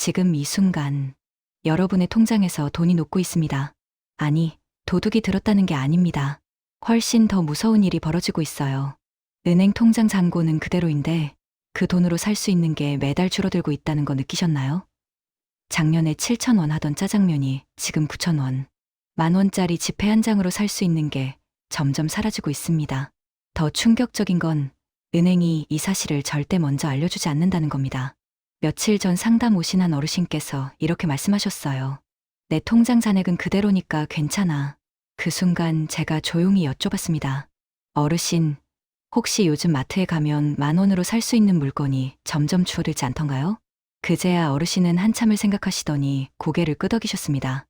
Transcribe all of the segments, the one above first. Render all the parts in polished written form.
지금 이 순간 여러분의 통장에서 돈이 녹고 있습니다. 아니, 도둑이 들었다는 게 아닙니다. 훨씬 더 무서운 일이 벌어지고 있어요. 은행 통장 잔고는 그대로인데 그 돈으로 살 수 있는 게 매달 줄어들고 있다는 거 느끼셨나요? 작년에 7,000원 하던 짜장면이 지금 9,000원. 10,000원짜리 지폐 한 장으로 살 수 있는 게 점점 사라지고 있습니다. 더 충격적인 건 은행이 이 사실을 절대 먼저 알려주지 않는다는 겁니다. 며칠 전 상담 오신 한 어르신께서 이렇게 말씀하셨어요. 내 통장 잔액은 그대로니까 괜찮아. 그 순간 제가 조용히 여쭤봤습니다. 어르신, 혹시 요즘 마트에 가면 10,000원으로 살 수 있는 물건이 점점 줄어들지 않던가요? 그제야 어르신은 한참을 생각하시더니 고개를 끄덕이셨습니다.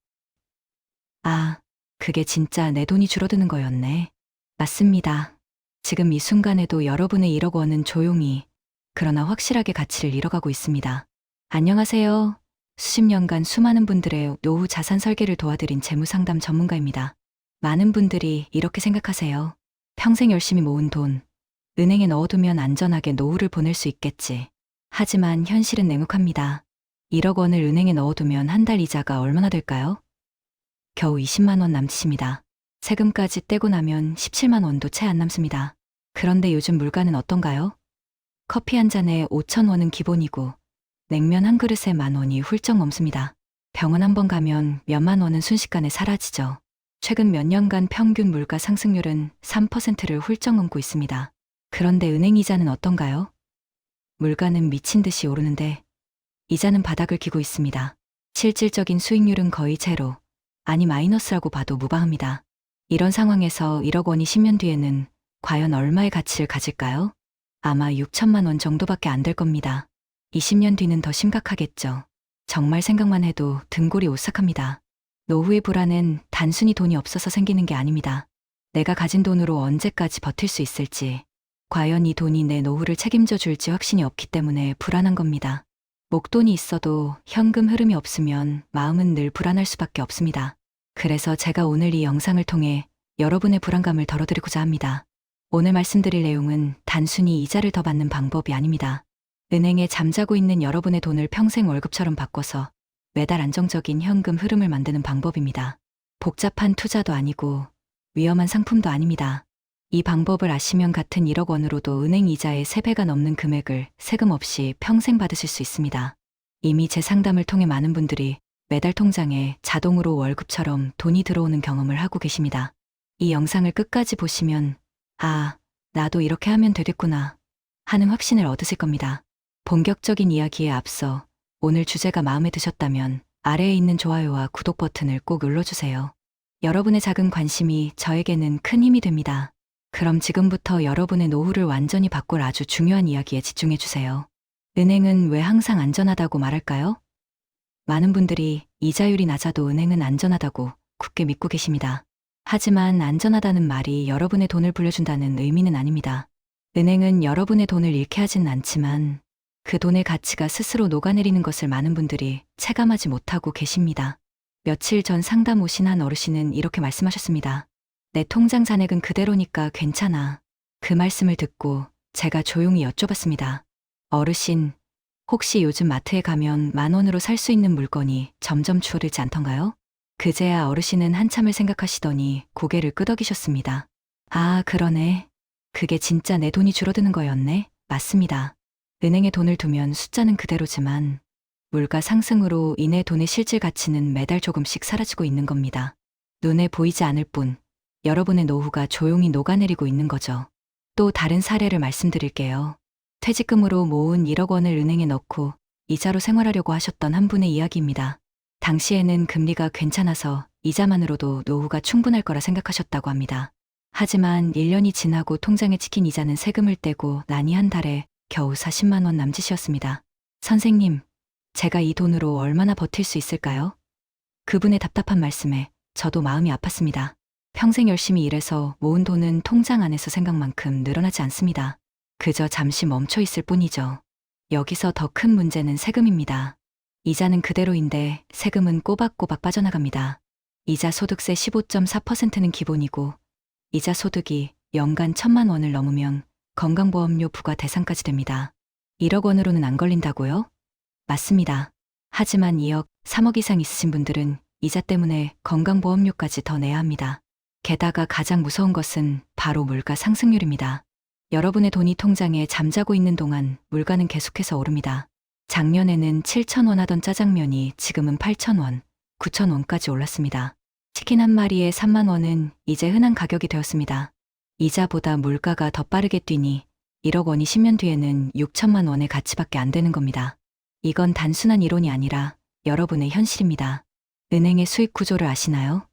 아, 그게 진짜 내 돈이 줄어드는 거였네. 맞습니다. 지금 이 순간에도 여러분의 1억 원은 조용히, 그러나 확실하게 가치를 잃어가고 있습니다. 안녕하세요. 수십 년간 수많은 분들의 노후 자산 설계를 도와드린 재무상담 전문가입니다. 많은 분들이 이렇게 생각하세요. 평생 열심히 모은 돈, 은행에 넣어두면 안전하게 노후를 보낼 수 있겠지. 하지만 현실은 냉혹합니다. 1억 원을 은행에 넣어두면 한 달 이자가 얼마나 될까요? 겨우 20만 원 남짓입니다. 세금까지 떼고 나면 17만 원도 채 안 남습니다. 그런데 요즘 물가는 어떤가요? 커피 한 잔에 5,000원은 기본이고 냉면 한 그릇에 10,000원이 훌쩍 넘습니다. 병원 한 번 가면 몇만 원은 순식간에 사라지죠. 최근 몇 년간 평균 물가 상승률은 3%를 훌쩍 넘고 있습니다. 그런데 은행 이자는 어떤가요? 물가는 미친 듯이 오르는데 이자는 바닥을 기고 있습니다. 실질적인 수익률은 거의 제로, 아니 마이너스라고 봐도 무방합니다. 이런 상황에서 1억 원이 10년 뒤에는 과연 얼마의 가치를 가질까요? 아마 6천만 원 정도밖에 안 될 겁니다. 20년 뒤는 더 심각하겠죠. 정말 생각만 해도 등골이 오싹합니다. 노후의 불안은 단순히 돈이 없어서 생기는 게 아닙니다. 내가 가진 돈으로 언제까지 버틸 수 있을지, 과연 이 돈이 내 노후를 책임져 줄지 확신이 없기 때문에 불안한 겁니다. 목돈이 있어도 현금 흐름이 없으면 마음은 늘 불안할 수밖에 없습니다. 그래서 제가 오늘 이 영상을 통해 여러분의 불안감을 덜어드리고자 합니다. 오늘 말씀드릴 내용은 단순히 이자를 더 받는 방법이 아닙니다. 은행에 잠자고 있는 여러분의 돈을 평생 월급처럼 바꿔서 매달 안정적인 현금 흐름을 만드는 방법입니다. 복잡한 투자도 아니고 위험한 상품도 아닙니다. 이 방법을 아시면 같은 1억 원으로도 은행 이자의 3배가 넘는 금액을 세금 없이 평생 받으실 수 있습니다. 이미 제 상담을 통해 많은 분들이 매달 통장에 자동으로 월급처럼 돈이 들어오는 경험을 하고 계십니다. 이 영상을 끝까지 보시면 아, 나도 이렇게 하면 되겠구나 하는 확신을 얻으실 겁니다. 본격적인 이야기에 앞서 오늘 주제가 마음에 드셨다면 아래에 있는 좋아요와 구독 버튼을 꼭 눌러주세요. 여러분의 작은 관심이 저에게는 큰 힘이 됩니다. 그럼 지금부터 여러분의 노후를 완전히 바꿀 아주 중요한 이야기에 집중해주세요. 은행은 왜 항상 안전하다고 말할까요? 많은 분들이 이자율이 낮아도 은행은 안전하다고 굳게 믿고 계십니다. 하지만 안전하다는 말이 여러분의 돈을 불려준다는 의미는 아닙니다. 은행은 여러분의 돈을 잃게 하진 않지만 그 돈의 가치가 스스로 녹아내리는 것을 많은 분들이 체감하지 못하고 계십니다. 며칠 전 상담 오신 한 어르신은 이렇게 말씀하셨습니다. 내 통장 잔액은 그대로니까 괜찮아. 그 말씀을 듣고 제가 조용히 여쭤봤습니다. 어르신, 혹시 요즘 마트에 가면 10,000원으로 살 수 있는 물건이 점점 줄어들지 않던가요? 그제야 어르신은 한참을 생각하시더니 고개를 끄덕이셨습니다. 아, 그러네. 그게 진짜 내 돈이 줄어드는 거였네. 맞습니다. 은행에 돈을 두면 숫자는 그대로지만 물가 상승으로 인해 돈의 실질 가치는 매달 조금씩 사라지고 있는 겁니다. 눈에 보이지 않을 뿐 여러분의 노후가 조용히 녹아내리고 있는 거죠. 또 다른 사례를 말씀드릴게요. 퇴직금으로 모은 1억 원을 은행에 넣고 이자로 생활하려고 하셨던 한 분의 이야기입니다. 당시에는 금리가 괜찮아서 이자만으로도 노후가 충분할 거라 생각하셨다고 합니다. 하지만 1년이 지나고 통장에 찍힌 이자는 세금을 떼고 나니 한 달에 겨우 40만 원 남짓이었습니다. 선생님, 제가 이 돈으로 얼마나 버틸 수 있을까요? 그분의 답답한 말씀에 저도 마음이 아팠습니다. 평생 열심히 일해서 모은 돈은 통장 안에서 생각만큼 늘어나지 않습니다. 그저 잠시 멈춰 있을 뿐이죠. 여기서 더 큰 문제는 세금입니다. 이자는 그대로인데 세금은 꼬박꼬박 빠져나갑니다. 이자 소득세 15.4%는 기본이고 이자 소득이 연간 1,000만 원을 넘으면 건강보험료 부과 대상까지 됩니다. 1억 원으로는 안 걸린다고요? 맞습니다. 하지만 2억, 3억 이상 있으신 분들은 이자 때문에 건강보험료까지 더 내야 합니다. 게다가 가장 무서운 것은 바로 물가 상승률입니다. 여러분의 돈이 통장에 잠자고 있는 동안 물가는 계속해서 오릅니다. 작년에는 7,000원 하던 짜장면이 지금은 8,000원, 9,000원까지 올랐습니다. 치킨 한 마리에 3만 원은 이제 흔한 가격이 되었습니다. 이자보다 물가가 더 빠르게 뛰니 1억 원이 10년 뒤에는 6천만 원의 가치밖에 안 되는 겁니다. 이건 단순한 이론이 아니라 여러분의 현실입니다. 은행의 수익 구조를 아시나요?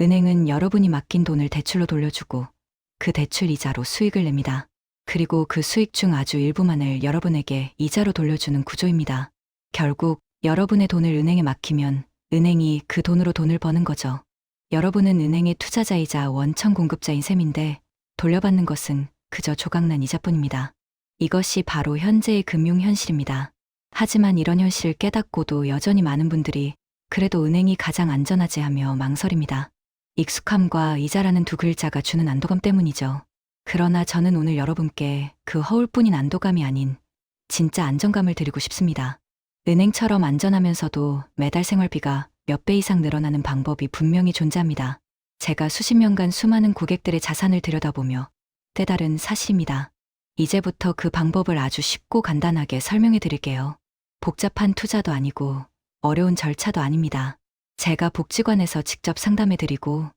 은행은 여러분이 맡긴 돈을 대출로 돌려주고 그 대출 이자로 수익을 냅니다. 그리고 그 수익 중 아주 일부만을 여러분에게 이자로 돌려주는 구조입니다. 결국 여러분의 돈을 은행에 맡기면 은행이 그 돈으로 돈을 버는 거죠. 여러분은 은행의 투자자이자 원천 공급자인 셈인데 돌려받는 것은 그저 조각난 이자뿐입니다. 이것이 바로 현재의 금융 현실입니다. 하지만 이런 현실을 깨닫고도 여전히 많은 분들이 그래도 은행이 가장 안전하지 하며 망설입니다. 익숙함과 이자라는 두 글자가 주는 안도감 때문이죠. 그러나 저는 오늘 여러분께 그 허울뿐인 안도감이 아닌 진짜 안정감을 드리고 싶습니다. 은행처럼 안전하면서도 매달 생활비가 몇 배 이상 늘어나는 방법이 분명히 존재합니다. 제가 수십 년간 수많은 고객들의 자산을 들여다보며 깨달은 사실입니다. 이제부터 그 방법을 아주 쉽고 간단하게 설명해 드릴게요. 복잡한 투자도 아니고 어려운 절차도 아닙니다. 제가 복지관에서 직접 상담해 드리고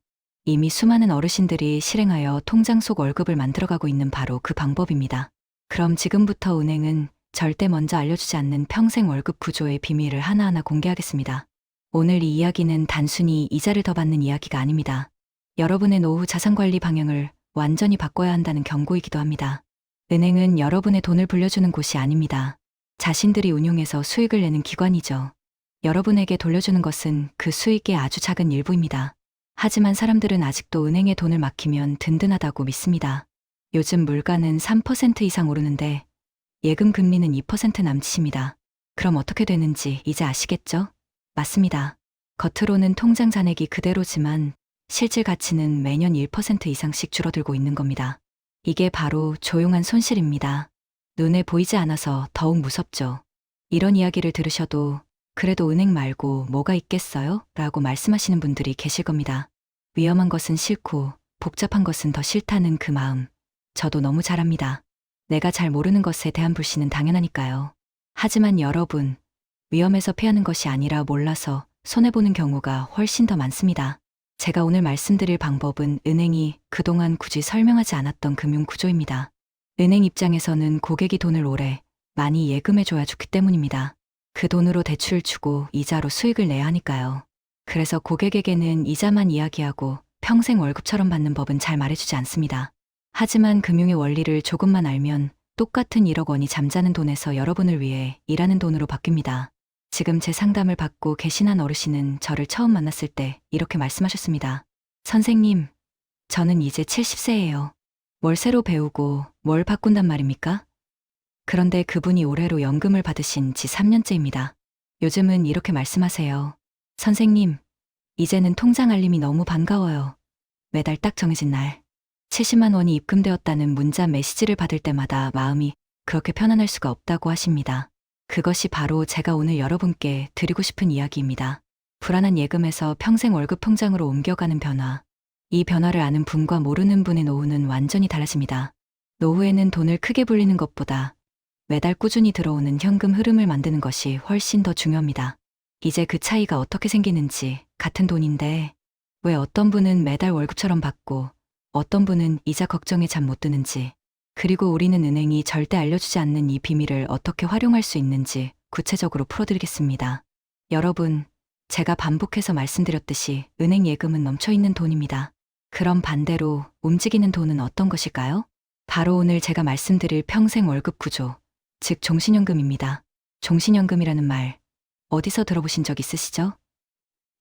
이미 수많은 어르신들이 실행하여 통장 속 월급을 만들어가고 있는 바로 그 방법입니다. 그럼 지금부터 은행은 절대 먼저 알려주지 않는 평생 월급 구조의 비밀을 하나하나 공개하겠습니다. 오늘 이 이야기는 단순히 이자를 더 받는 이야기가 아닙니다. 여러분의 노후 자산관리 방향을 완전히 바꿔야 한다는 경고이기도 합니다. 은행은 여러분의 돈을 불려주는 곳이 아닙니다. 자신들이 운용해서 수익을 내는 기관이죠. 여러분에게 돌려주는 것은 그 수익의 아주 작은 일부입니다. 하지만 사람들은 아직도 은행에 돈을 맡기면 든든하다고 믿습니다. 요즘 물가는 3% 이상 오르는데 예금 금리는 2% 남짓입니다. 그럼 어떻게 되는지 이제 아시겠죠? 맞습니다. 겉으로는 통장 잔액이 그대로지만 실질 가치는 매년 1% 이상씩 줄어들고 있는 겁니다. 이게 바로 조용한 손실입니다. 눈에 보이지 않아서 더욱 무섭죠. 이런 이야기를 들으셔도 그래도 은행 말고 뭐가 있겠어요? 라고 말씀하시는 분들이 계실 겁니다. 위험한 것은 싫고 복잡한 것은 더 싫다는 그 마음. 저도 너무 잘 압니다. 내가 잘 모르는 것에 대한 불신은 당연하니까요. 하지만 여러분, 위험해서 피하는 것이 아니라 몰라서 손해보는 경우가 훨씬 더 많습니다. 제가 오늘 말씀드릴 방법은 은행이 그동안 굳이 설명하지 않았던 금융 구조입니다. 은행 입장에서는 고객이 돈을 오래 많이 예금해줘야 좋기 때문입니다. 그 돈으로 대출을 주고 이자로 수익을 내야 하니까요. 그래서 고객에게는 이자만 이야기하고 평생 월급처럼 받는 법은 잘 말해주지 않습니다. 하지만 금융의 원리를 조금만 알면 똑같은 1억 원이 잠자는 돈에서 여러분을 위해 일하는 돈으로 바뀝니다. 지금 제 상담을 받고 계신 한 어르신은 저를 처음 만났을 때 이렇게 말씀하셨습니다. 선생님, 저는 이제 70세예요. 월세로 배우고 뭘 바꾼단 말입니까? 그런데 그분이 올해로 연금을 받으신 지 3년째입니다. 요즘은 이렇게 말씀하세요. 선생님, 이제는 통장 알림이 너무 반가워요. 매달 딱 정해진 날 70만 원이 입금되었다는 문자 메시지를 받을 때마다 마음이 그렇게 편안할 수가 없다고 하십니다. 그것이 바로 제가 오늘 여러분께 드리고 싶은 이야기입니다. 불안한 예금에서 평생 월급 통장으로 옮겨가는 변화. 이 변화를 아는 분과 모르는 분의 노후는 완전히 달라집니다. 노후에는 돈을 크게 불리는 것보다 매달 꾸준히 들어오는 현금 흐름을 만드는 것이 훨씬 더 중요합니다. 이제 그 차이가 어떻게 생기는지, 같은 돈인데 왜 어떤 분은 매달 월급처럼 받고 어떤 분은 이자 걱정에 잠 못 드는지, 그리고 우리는 은행이 절대 알려주지 않는 이 비밀을 어떻게 활용할 수 있는지 구체적으로 풀어드리겠습니다. 여러분, 제가 반복해서 말씀드렸듯이 은행 예금은 넘쳐있는 돈입니다. 그럼 반대로 움직이는 돈은 어떤 것일까요? 바로 오늘 제가 말씀드릴 평생 월급 구조, 즉 종신연금입니다. 종신연금이라는 말 어디서 들어보신 적 있으시죠?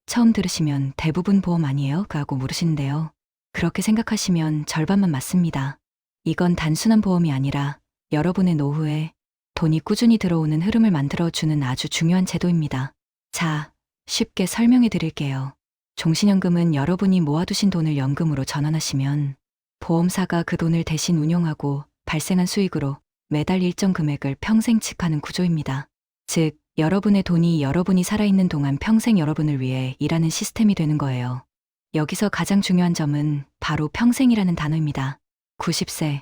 처음 들으시면 대부분 보험 아니에요? 라고 물으시는데요. 그렇게 생각하시면 절반만 맞습니다. 이건 단순한 보험이 아니라 여러분의 노후에 돈이 꾸준히 들어오는 흐름을 만들어주는 아주 중요한 제도입니다. 자, 쉽게 설명해 드릴게요. 종신연금은 여러분이 모아두신 돈을 연금으로 전환하시면 보험사가 그 돈을 대신 운용하고 발생한 수익으로 매달 일정 금액을 평생 칙하는 구조입니다. 즉, 여러분의 돈이 여러분이 살아있는 동안 평생 여러분을 위해 일하는 시스템이 되는 거예요. 여기서 가장 중요한 점은 바로 평생이라는 단어입니다. 90세,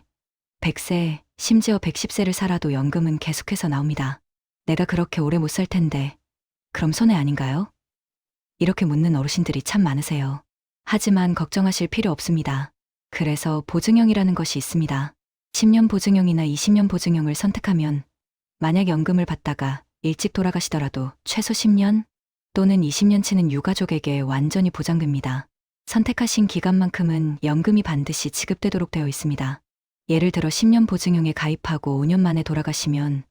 100세, 심지어 110세를 살아도 연금은 계속해서 나옵니다. 내가 그렇게 오래 못 살 텐데, 그럼 손해 아닌가요? 이렇게 묻는 어르신들이 참 많으세요. 하지만 걱정하실 필요 없습니다. 그래서 보증형이라는 것이 있습니다. 10년 보증형이나 20년 보증형을 선택하면 만약 연금을 받다가 일찍 돌아가시더라도 최소 10년 또는 20년치는 유가족에게 완전히 보장됩니다. 선택하신 기간만큼은 연금이 반드시 지급되도록 되어 있습니다. 예를 들어 10년 보증형에 가입하고 5년 만에 돌아가시면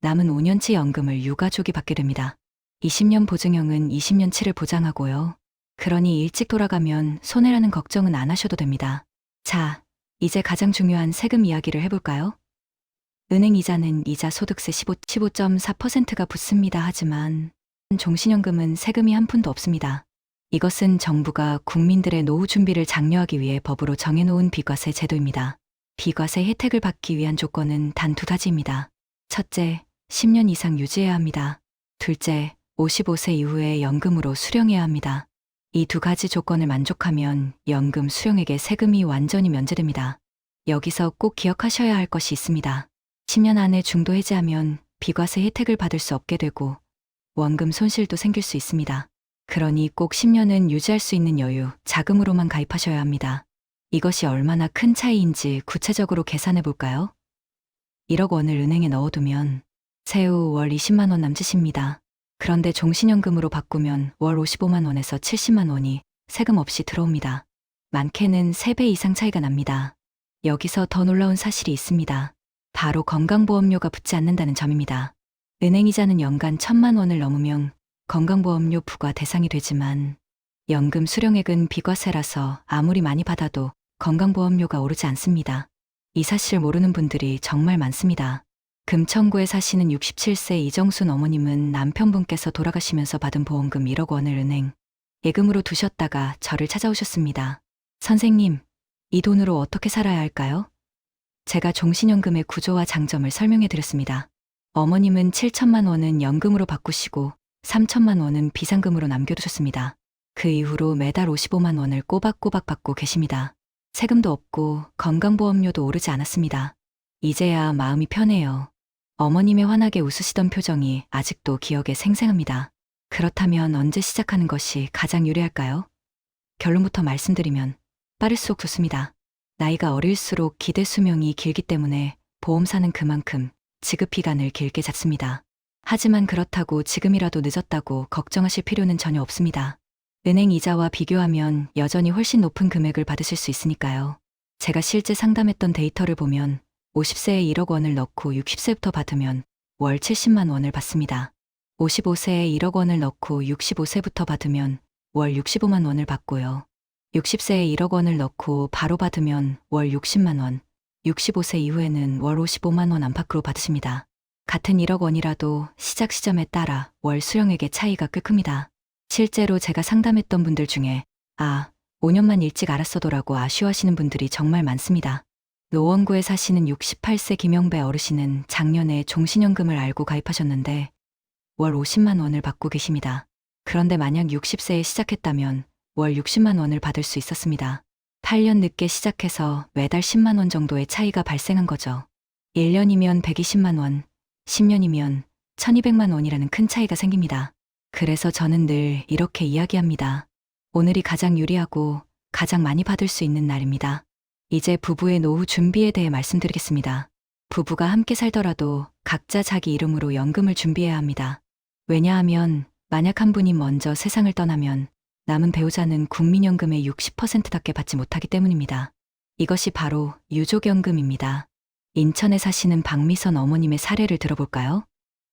남은 5년치 연금을 유가족이 받게 됩니다. 20년 보증형은 20년치를 보장하고요. 그러니 일찍 돌아가면 손해라는 걱정은 안 하셔도 됩니다. 자, 이제 가장 중요한 세금 이야기를 해볼까요? 은행 이자는 이자 소득세 15.4%가 붙습니다. 하지만 종신연금은 세금이 한 푼도 없습니다. 이것은 정부가 국민들의 노후 준비를 장려하기 위해 법으로 정해놓은 비과세 제도입니다. 비과세 혜택을 받기 위한 조건은 단 두 가지입니다. 첫째, 10년 이상 유지해야 합니다. 둘째, 55세 이후에 연금으로 수령해야 합니다. 이 두 가지 조건을 만족하면 연금 수령액의 세금이 완전히 면제됩니다. 여기서 꼭 기억하셔야 할 것이 있습니다. 10년 안에 중도 해지하면 비과세 혜택을 받을 수 없게 되고 원금 손실도 생길 수 있습니다. 그러니 꼭 10년은 유지할 수 있는 여유, 자금으로만 가입하셔야 합니다. 이것이 얼마나 큰 차이인지 구체적으로 계산해 볼까요? 1억 원을 은행에 넣어두면 세후 월 20만 원 남짓입니다. 그런데 종신연금으로 바꾸면 월 55만 원에서 70만 원이 세금 없이 들어옵니다. 많게는 3배 이상 차이가 납니다. 여기서 더 놀라운 사실이 있습니다. 바로 건강보험료가 붙지 않는다는 점입니다. 은행이자는 연간 1,000만 원을 넘으면 건강보험료 부과 대상이 되지만 연금 수령액은 비과세라서 아무리 많이 받아도 건강보험료가 오르지 않습니다. 이 사실을 모르는 분들이 정말 많습니다. 금천구에 사시는 67세 이정순 어머님은 남편분께서 돌아가시면서 받은 보험금 1억 원을 은행 예금으로 두셨다가 저를 찾아오셨습니다. 선생님, 이 돈으로 어떻게 살아야 할까요? 제가 종신연금의 구조와 장점을 설명해 드렸습니다. 어머님은 7천만 원은 연금으로 바꾸시고 3천만 원은 비상금으로 남겨두셨습니다. 그 이후로 매달 55만 원을 꼬박꼬박 받고 계십니다. 세금도 없고 건강보험료도 오르지 않았습니다. 이제야 마음이 편해요. 어머님의 환하게 웃으시던 표정이 아직도 기억에 생생합니다. 그렇다면 언제 시작하는 것이 가장 유리할까요? 결론부터 말씀드리면 빠를수록 좋습니다. 나이가 어릴수록 기대 수명이 길기 때문에 보험사는 그만큼 지급 기간을 길게 잡습니다. 하지만 그렇다고 지금이라도 늦었다고 걱정하실 필요는 전혀 없습니다. 은행 이자와 비교하면 여전히 훨씬 높은 금액을 받으실 수 있으니까요. 제가 실제 상담했던 데이터를 보면 50세에 1억 원을 넣고 60세부터 받으면 월 70만 원을 받습니다. 55세에 1억 원을 넣고 65세부터 받으면 월 65만 원을 받고요. 60세에 1억 원을 넣고 바로 받으면 월 60만 원, 65세 이후에는 월 55만 원 안팎으로 받으십니다. 같은 1억 원이라도 시작 시점에 따라 월 수령액의 차이가 꽤 큽니다. 실제로 제가 상담했던 분들 중에 5년만 일찍 알았어도라고 아쉬워하시는 분들이 정말 많습니다. 노원구에 사시는 68세 김영배 어르신은 작년에 종신연금을 알고 가입하셨는데 월 50만 원을 받고 계십니다. 그런데 만약 60세에 시작했다면 월 60만 원을 받을 수 있었습니다. 8년 늦게 시작해서 매달 10만 원 정도의 차이가 발생한 거죠. 1년이면 120만 원, 10년이면 1200만 원이라는 큰 차이가 생깁니다. 그래서 저는 늘 이렇게 이야기합니다. 오늘이 가장 유리하고 가장 많이 받을 수 있는 날입니다. 이제 부부의 노후 준비에 대해 말씀드리겠습니다. 부부가 함께 살더라도 각자 자기 이름으로 연금을 준비해야 합니다. 왜냐하면 만약 한 분이 먼저 세상을 떠나면 남은 배우자는 국민연금의 60%밖에 받지 못하기 때문입니다. 이것이 바로 유족연금입니다. 인천에 사시는 박미선 어머님의 사례를 들어볼까요?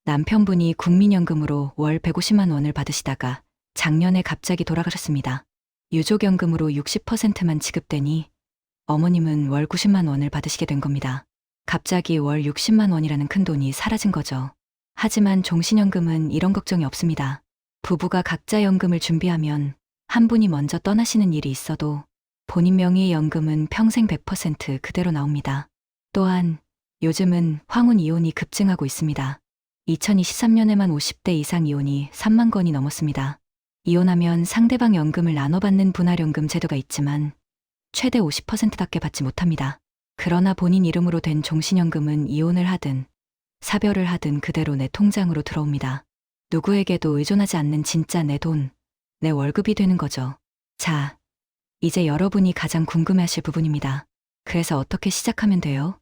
남편분이 국민연금으로 월 150만 원을 받으시다가 작년에 갑자기 돌아가셨습니다. 유족연금으로 60%만 지급되니 어머님은 월 90만 원을 받으시게 된 겁니다. 갑자기 월 60만 원이라는 큰 돈이 사라진 거죠. 하지만 종신연금은 이런 걱정이 없습니다. 부부가 각자 연금을 준비하면 한 분이 먼저 떠나시는 일이 있어도 본인 명의의 연금은 평생 100% 그대로 나옵니다. 또한 요즘은 황혼 이혼이 급증하고 있습니다. 2023년에만 50대 이상 이혼이 3만 건이 넘었습니다. 이혼하면 상대방 연금을 나눠받는 분할연금 제도가 있지만 최대 50%밖에 받지 못합니다. 그러나 본인 이름으로 된 종신연금은 이혼을 하든 사별을 하든 그대로 내 통장으로 들어옵니다. 누구에게도 의존하지 않는 진짜 내 돈, 내 월급이 되는 거죠. 자, 이제 여러분이 가장 궁금해하실 부분입니다. 그래서 어떻게 시작하면 돼요?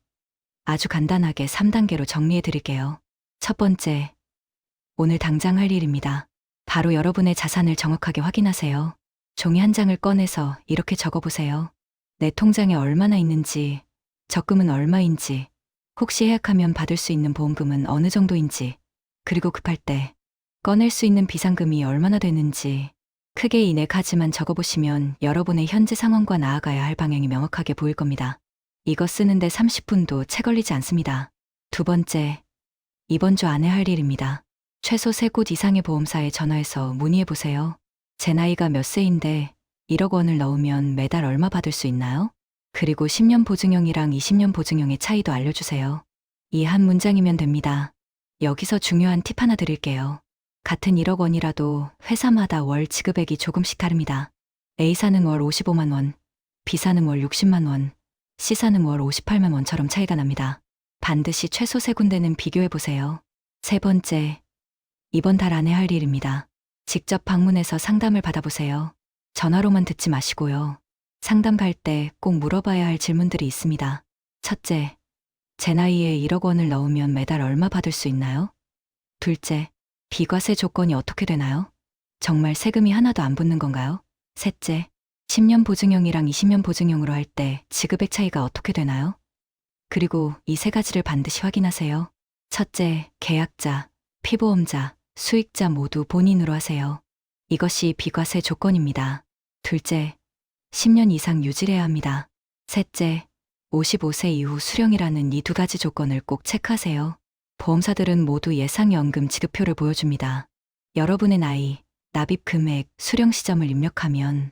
아주 간단하게 3단계로 정리해 드릴게요. 첫 번째, 오늘 당장 할 일입니다. 바로 여러분의 자산을 정확하게 확인하세요. 종이 한 장을 꺼내서 이렇게 적어보세요. 내 통장에 얼마나 있는지, 적금은 얼마인지, 혹시 해약하면 받을 수 있는 보험금은 어느 정도인지, 그리고 급할 때 꺼낼 수 있는 비상금이 얼마나 되는지, 크게 이 네 가지만 적어보시면 여러분의 현재 상황과 나아가야 할 방향이 명확하게 보일 겁니다. 이거 쓰는데 30분도 채 걸리지 않습니다. 두 번째, 이번 주 안에 할 일입니다. 최소 3곳 이상의 보험사에 전화해서 문의해보세요. 제 나이가 몇 세인데 1억 원을 넣으면 매달 얼마 받을 수 있나요? 그리고 10년 보증형이랑 20년 보증형의 차이도 알려주세요. 이 한 문장이면 됩니다. 여기서 중요한 팁 하나 드릴게요. 같은 1억 원이라도 회사마다 월 지급액이 조금씩 다릅니다. A사는 월 55만 원, B사는 월 60만 원, C사는 월 58만 원처럼 차이가 납니다. 반드시 최소 3군데는 비교해보세요. 세 번째, 이번 달 안에 할 일입니다. 직접 방문해서 상담을 받아보세요. 전화로만 듣지 마시고요. 상담 갈 때 꼭 물어봐야 할 질문들이 있습니다. 첫째, 제 나이에 1억 원을 넣으면 매달 얼마 받을 수 있나요? 둘째, 비과세 조건이 어떻게 되나요? 정말 세금이 하나도 안 붙는 건가요? 셋째, 10년 보증형이랑 20년 보증형으로 할 때 지급액 차이가 어떻게 되나요? 그리고 이 세 가지를 반드시 확인하세요. 첫째, 계약자, 피보험자, 수익자 모두 본인으로 하세요. 이것이 비과세 조건입니다. 둘째, 10년 이상 유지해야 합니다. 셋째, 55세 이후 수령이라는 이 두 가지 조건을 꼭 체크하세요. 보험사들은 모두 예상연금 지급표를 보여줍니다. 여러분의 나이, 납입 금액, 수령 시점을 입력하면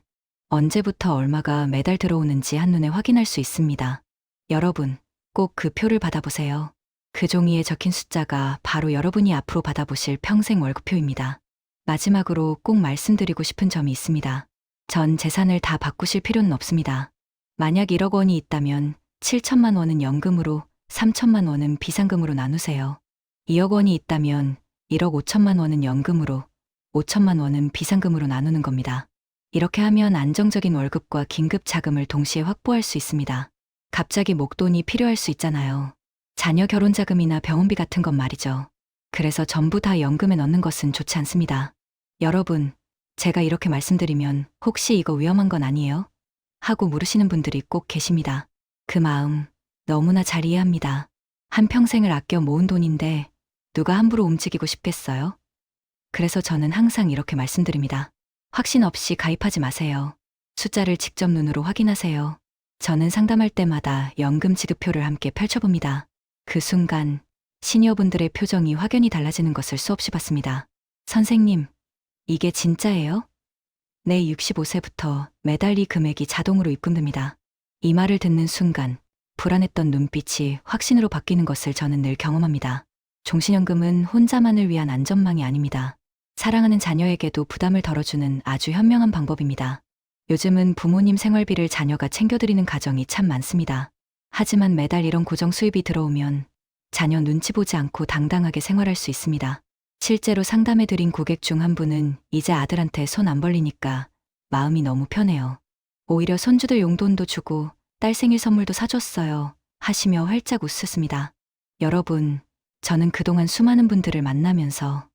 언제부터 얼마가 매달 들어오는지 한눈에 확인할 수 있습니다. 여러분, 꼭 그 표를 받아보세요. 그 종이에 적힌 숫자가 바로 여러분이 앞으로 받아보실 평생 월급표입니다. 마지막으로 꼭 말씀드리고 싶은 점이 있습니다. 전 재산을 다 바꾸실 필요는 없습니다. 만약 1억 원이 있다면 7천만 원은 연금으로, 3천만 원은 비상금으로 나누세요. 2억 원이 있다면 1억 5천만 원은 연금으로, 5천만 원은 비상금으로 나누는 겁니다. 이렇게 하면 안정적인 월급과 긴급 자금을 동시에 확보할 수 있습니다. 갑자기 목돈이 필요할 수 있잖아요. 자녀 결혼 자금이나 병원비 같은 건 말이죠. 그래서 전부 다 연금에 넣는 것은 좋지 않습니다. 여러분, 제가 이렇게 말씀드리면 혹시 이거 위험한 건 아니에요? 하고 물으시는 분들이 꼭 계십니다. 그 마음 너무나 잘 이해합니다. 한평생을 아껴 모은 돈인데 누가 함부로 움직이고 싶겠어요? 그래서 저는 항상 이렇게 말씀드립니다. 확신 없이 가입하지 마세요. 숫자를 직접 눈으로 확인하세요. 저는 상담할 때마다 연금 지급표를 함께 펼쳐봅니다. 그 순간 시니어분들의 표정이 확연히 달라지는 것을 수없이 봤습니다. 선생님, 이게 진짜예요? 네, 65세부터 매달 이 금액이 자동으로 입금됩니다. 이 말을 듣는 순간 불안했던 눈빛이 확신으로 바뀌는 것을 저는 늘 경험합니다. 종신연금은 혼자만을 위한 안전망이 아닙니다. 사랑하는 자녀에게도 부담을 덜어주는 아주 현명한 방법입니다. 요즘은 부모님 생활비를 자녀가 챙겨드리는 가정이 참 많습니다. 하지만 매달 이런 고정 수입이 들어오면 자녀 눈치 보지 않고 당당하게 생활할 수 있습니다. 실제로 상담해드린 고객 중 한 분은 이제 아들한테 손 안 벌리니까 마음이 너무 편해요. 오히려 손주들 용돈도 주고 딸 생일 선물도 사줬어요. 하시며 활짝 웃으셨습니다. 여러분, 저는 그동안 수많은 분들을 만나면서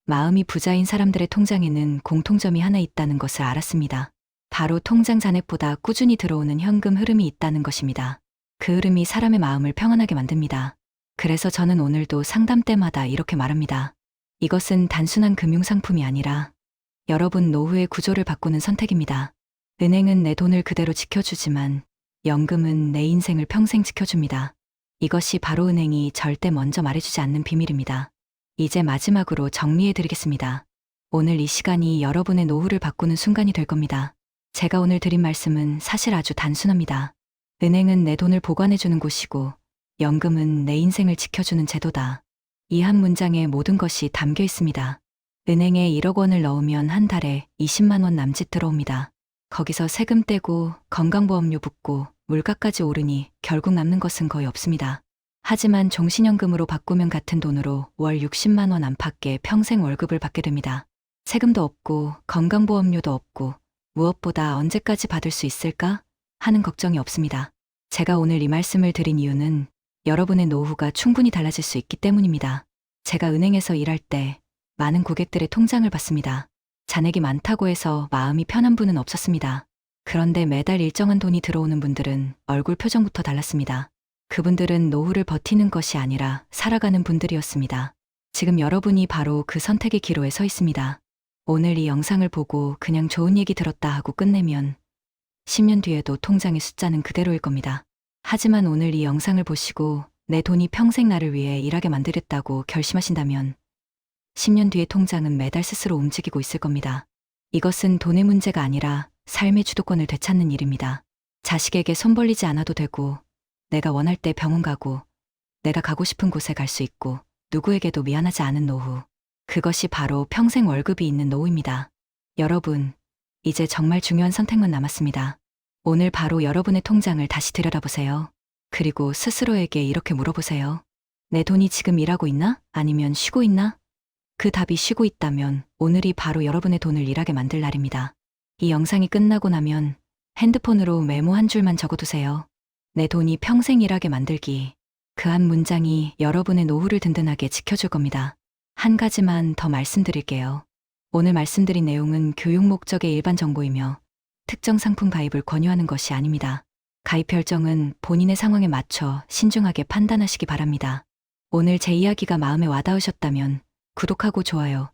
마음이 부자인 사람들의 통장에는 공통점이 하나 있다는 것을 알았습니다. 바로 통장 잔액보다 꾸준히 들어오는 현금 흐름이 있다는 것입니다. 그 흐름이 사람의 마음을 평안하게 만듭니다. 그래서 저는 오늘도 상담 때마다 이렇게 말합니다. 이것은 단순한 금융상품이 아니라 여러분 노후의 구조를 바꾸는 선택입니다. 은행은 내 돈을 그대로 지켜주지만 연금은 내 인생을 평생 지켜줍니다. 이것이 바로 은행이 절대 먼저 말해주지 않는 비밀입니다. 이제 마지막으로 정리해드리겠습니다. 오늘 이 시간이 여러분의 노후를 바꾸는 순간이 될 겁니다. 제가 오늘 드린 말씀은 사실 아주 단순합니다. 은행은 내 돈을 보관해주는 곳이고 연금은 내 인생을 지켜주는 제도다. 이 한 문장에 모든 것이 담겨 있습니다. 은행에 1억 원을 넣으면 한 달에 20만 원 남짓 들어옵니다. 거기서 세금 떼고 건강보험료 붙고 물가까지 오르니 결국 남는 것은 거의 없습니다. 하지만 종신연금으로 바꾸면 같은 돈으로 월 60만 원 안팎의 평생 월급을 받게 됩니다. 세금도 없고 건강보험료도 없고 무엇보다 언제까지 받을 수 있을까 하는 걱정이 없습니다. 제가 오늘 이 말씀을 드린 이유는 여러분의 노후가 충분히 달라질 수 있기 때문입니다. 제가 은행에서 일할 때 많은 고객들의 통장을 봤습니다. 잔액이 많다고 해서 마음이 편한 분은 없었습니다. 그런데 매달 일정한 돈이 들어오는 분들은 얼굴 표정부터 달랐습니다. 그분들은 노후를 버티는 것이 아니라 살아가는 분들이었습니다. 지금 여러분이 바로 그 선택의 기로에 서 있습니다. 오늘 이 영상을 보고 그냥 좋은 얘기 들었다 하고 끝내면 10년 뒤에도 통장의 숫자는 그대로일 겁니다. 하지만 오늘 이 영상을 보시고 내 돈이 평생 나를 위해 일하게 만들겠다고 결심하신다면 10년 뒤의 통장은 매달 스스로 움직이고 있을 겁니다. 이것은 돈의 문제가 아니라 삶의 주도권을 되찾는 일입니다. 자식에게 손 벌리지 않아도 되고, 내가 원할 때 병원 가고, 내가 가고 싶은 곳에 갈 수 있고, 누구에게도 미안하지 않은 노후. 그것이 바로 평생 월급이 있는 노후입니다. 여러분, 이제 정말 중요한 선택만 남았습니다. 오늘 바로 여러분의 통장을 다시 들여다보세요. 그리고 스스로에게 이렇게 물어보세요. 내 돈이 지금 일하고 있나? 아니면 쉬고 있나? 그 답이 쉬고 있다면 오늘이 바로 여러분의 돈을 일하게 만들 날입니다. 이 영상이 끝나고 나면 핸드폰으로 메모 한 줄만 적어두세요. 내 돈이 평생 일하게 만들기. 그 한 문장이 여러분의 노후를 든든하게 지켜줄 겁니다. 한 가지만 더 말씀드릴게요. 오늘 말씀드린 내용은 교육 목적의 일반 정보이며 특정 상품 가입을 권유하는 것이 아닙니다. 가입 결정은 본인의 상황에 맞춰 신중하게 판단하시기 바랍니다. 오늘 제 이야기가 마음에 와닿으셨다면 구독하고 좋아요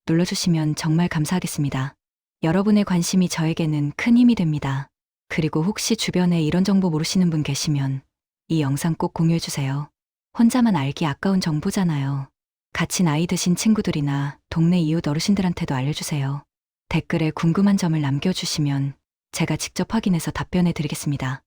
눌러주시면 정말 감사하겠습니다. 여러분의 관심이 저에게는 큰 힘이 됩니다. 그리고 혹시 주변에 이런 정보 모르시는 분 계시면 이 영상 꼭 공유해주세요. 혼자만 알기 아까운 정보잖아요. 같이 나이 드신 친구들이나 동네 이웃 어르신들한테도 알려주세요. 댓글에 궁금한 점을 남겨주시면 제가 직접 확인해서 답변해 드리겠습니다.